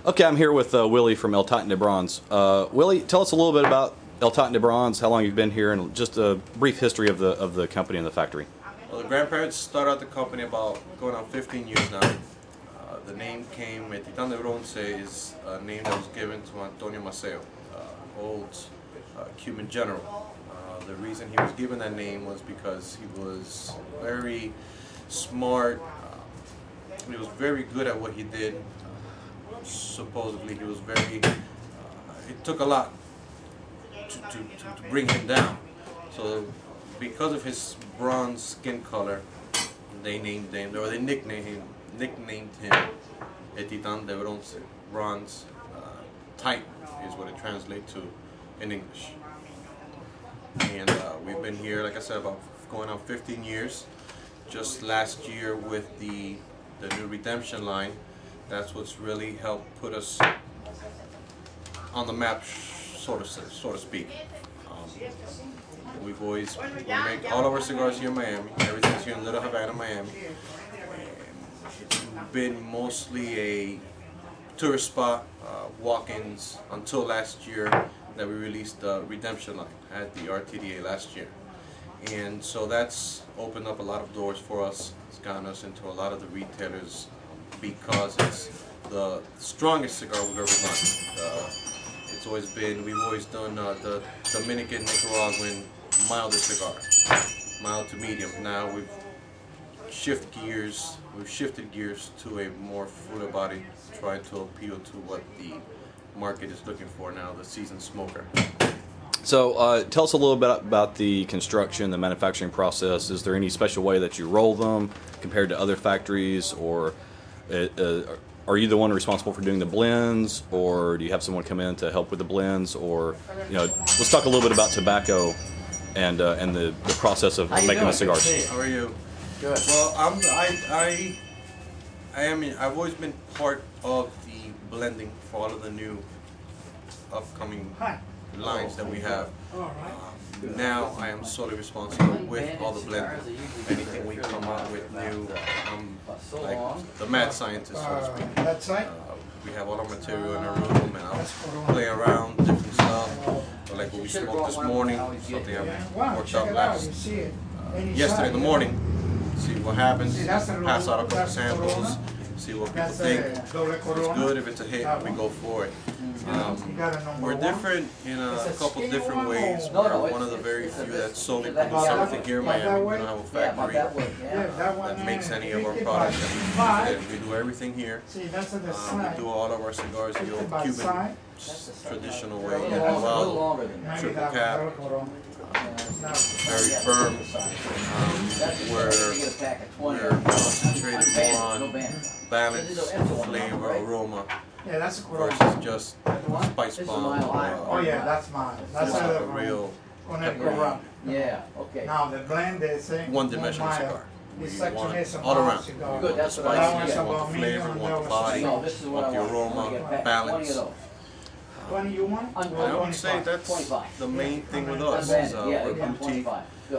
Okay, I'm here with Willy from El Titan de Bronze. Willy, tell us a little bit about El Titan de Bronze, how long you've been here, and just a brief history of the company and the factory. Well, the grandparents started out the company about going on 15 years now. The name came, El Titan de Bronze is a name that was given to Antonio Maceo, old Cuban general. The reason he was given that name was because he was very smart, he was very good at what he did. Supposedly he was very, it took a lot to bring him down. So because of his bronze skin color, they named him, or they nicknamed him El Titan de Bronze, bronze Titan is what it translates to in English. And we've been here, like I said, about going on 15 years. Just last year with the new redemption line, that's what's really helped put us on the map, so to speak. We make all of our cigars here in Miami. Everything's here in Little Havana, Miami. It's been mostly a tourist spot, walk-ins, until last year that we released the redemption line at the RTDA last year. And so that's opened up a lot of doors for us. It's gotten us into a lot of the retailers because it's the strongest cigar we've ever done. It's always been, we've always done the Dominican, Nicaraguan milder cigar, mild to medium. Now we've shifted gears to a more fuller body, trying to appeal to what the market is looking for now, the seasoned smoker. So tell us a little bit about the construction, the manufacturing process. Is there any special way that you roll them compared to other factories, or are you the one responsible for doing the blends, or do you have someone come in to help with the blends? Or, let's talk a little bit about tobacco and the process of making the cigars. Hey, how are you? Good. Well, I've always been part of the blending for all of the new upcoming lines that we have. Now I am solely responsible with all the blending. Anything we come out with new, like the mad scientist, so to speak. We have all our material in our room, and I'll play around different stuff. Like what we smoked this morning, something I worked out yesterday in the morning. See what happens, pass out a couple samples, see what people think. If it's good, if it's a hit, we go for it. We're different in a couple different ways. We're one of the very few that solely produce everything here in Miami. We don't have a factory that makes any of our products. We do everything here. We do all of our cigars the old Cuban traditional way, well, triple cap, very firm. We're concentrated more on balance, flavor, aroma, versus just spice bomb. Oh yeah, that's mine. That's a real peppery, yeah, okay. Now the blend is one-dimensional cigar. We want all around. We want the spices, we want the flavor, we want the body, we want the aroma, balance. I would say that's the main thing with us, is we're boutique. We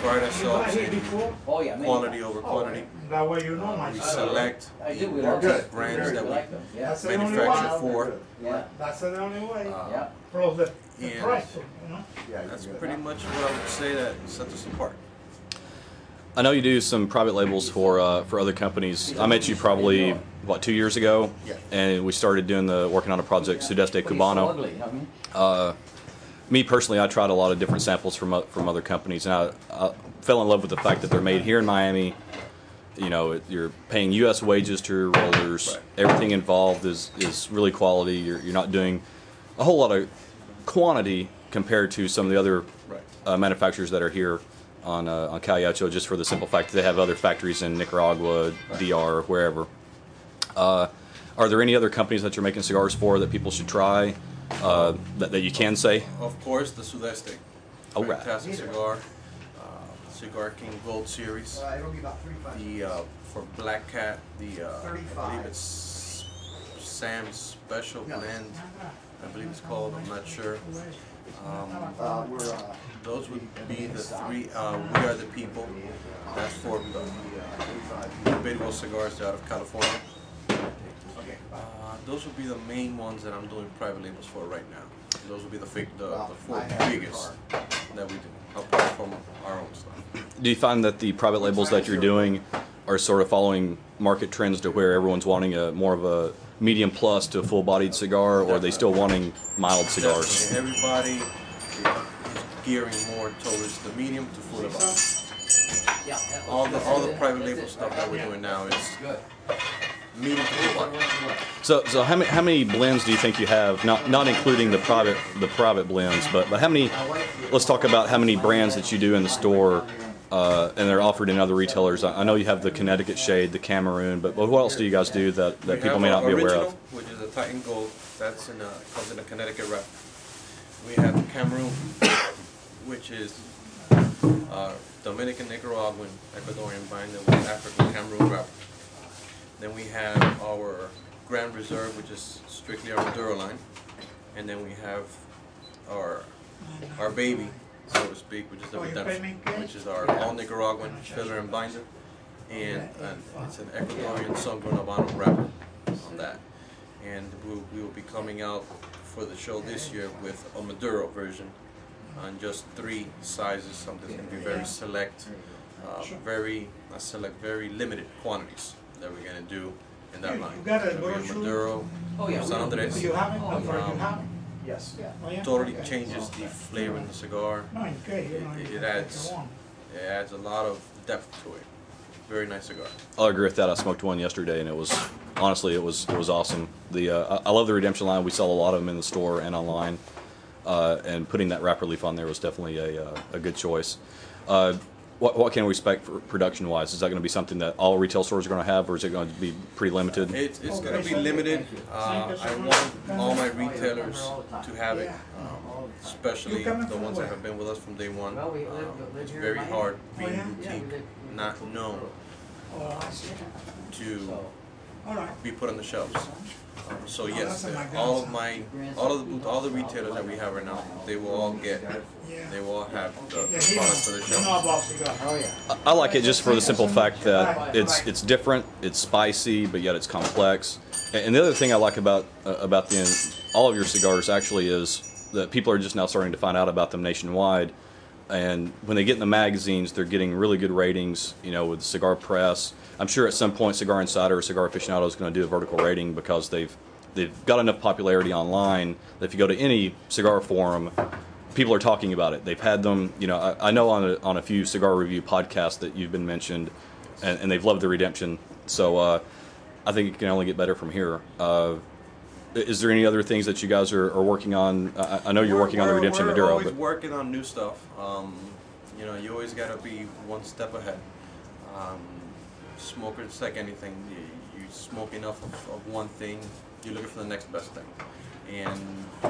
pride ourselves in quality over quantity. We select the brands that we manufacture for. That's the only way. And that's pretty much what I would say that sets us apart. I know you do some private labels for other companies. I met you probably, 2 years ago, and we started working on a project, Sudeste Cubano. Me personally, I tried a lot of different samples from other companies, and I fell in love with the fact that they're made here in Miami. You're paying U.S. wages to your rollers. Right. Everything involved is really quality. You're not doing a whole lot of quantity compared to some of the other manufacturers that are here on Calle Ocho, just for the simple fact that they have other factories in Nicaragua, DR, or wherever. Are there any other companies that you're making cigars for that people should try, that you can say? Of course, the Sudeste. Oh, right. Fantastic cigar. Cigar King Gold Series. For Black Cat, I believe it's Sam's Special Blend. I believe it's called. I'm not sure. Those would be the three. We Are the People. That's for Bidwell Cigars out of California. Those would be the main ones that I'm doing private labels for right now. Those would be the four biggest that we do, apart from our own stuff. Do you find that the private labels that you're doing are sort of following market trends to where everyone's wanting a more of a medium plus to a full-bodied cigar, or are they still wanting mild cigars? Definitely. Everybody is gearing more towards the medium to full body. All the private label stuff that we're doing now is medium to full body. So how many blends do you think you have? Not including the private blends, but how many? Let's talk about how many brands that you do in the store, and they're offered in other retailers. I know you have the Connecticut Shade, the Cameroon, but what else do you guys do that people may not be aware of? Which is a Titan Gold. That's comes in a Connecticut wrap. We have the Cameroon, which is Dominican, Nicaraguan, Ecuadorian binder with African Cameroon wrap. Then we have our Grand Reserve, which is strictly our Maduro line, and then we have our baby, so to speak, which is the Redemption, which is our all Nicaraguan filler and binder, and it's an Ecuadorian San Habano wrapper on that. And we will be coming out for the show this year with a Maduro version on just 3 sizes, something that's going to be very select, very limited quantities that we're going to do in that line. Maduro, San Andres. Yes. Totally changes the flavor in the cigar. It adds a lot of depth to it. Very nice cigar. I'll agree with that. I smoked one yesterday, and it was honestly it was awesome. I love the Redemption line. We sell a lot of them in the store and online, and putting that wrapper leaf on there was definitely a good choice. What can we expect for production-wise? Is that going to be something that all retail stores are going to have, or is it going to be pretty limited? It's going to be limited. I want all my retailers to have it, especially the ones that have been with us from day one. It's very hard being boutique, not known, to be put on the shelves. So yes, all the retailers that we have right now, they will all have the products for the shelves. I like it just for the simple fact that it's different, it's spicy, but yet it's complex. And the other thing I like about all of your cigars actually is that people are just now starting to find out about them nationwide. And when they get in the magazines, they're getting really good ratings, with Cigar Press. I'm sure at some point Cigar Insider or Cigar Aficionado is going to do a vertical rating because they've got enough popularity online that if you go to any cigar forum, people are talking about it. They've had them, I know on a few cigar review podcasts that you've been mentioned, and they've loved the Redemption. So I think it can only get better from here. Is there any other things that you guys are working on? I know you're working on the Redemption Maduro. We're always working on new stuff. You always got to be one step ahead. Smokers, like anything, you smoke enough of one thing, you're looking for the next best thing. And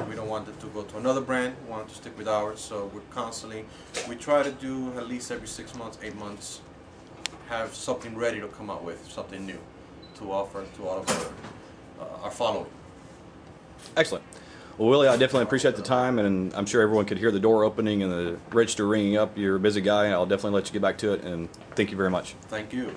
we don't want it to go to another brand, we want it to stick with ours, so we try to do at least every 6 months, 8 months, have something ready to come out with, something new to offer to all of our following. Excellent. Well, Willie, I definitely appreciate the time, and I'm sure everyone could hear the door opening and the register ringing up. You're a busy guy, and I'll definitely let you get back to it, and thank you very much. Thank you.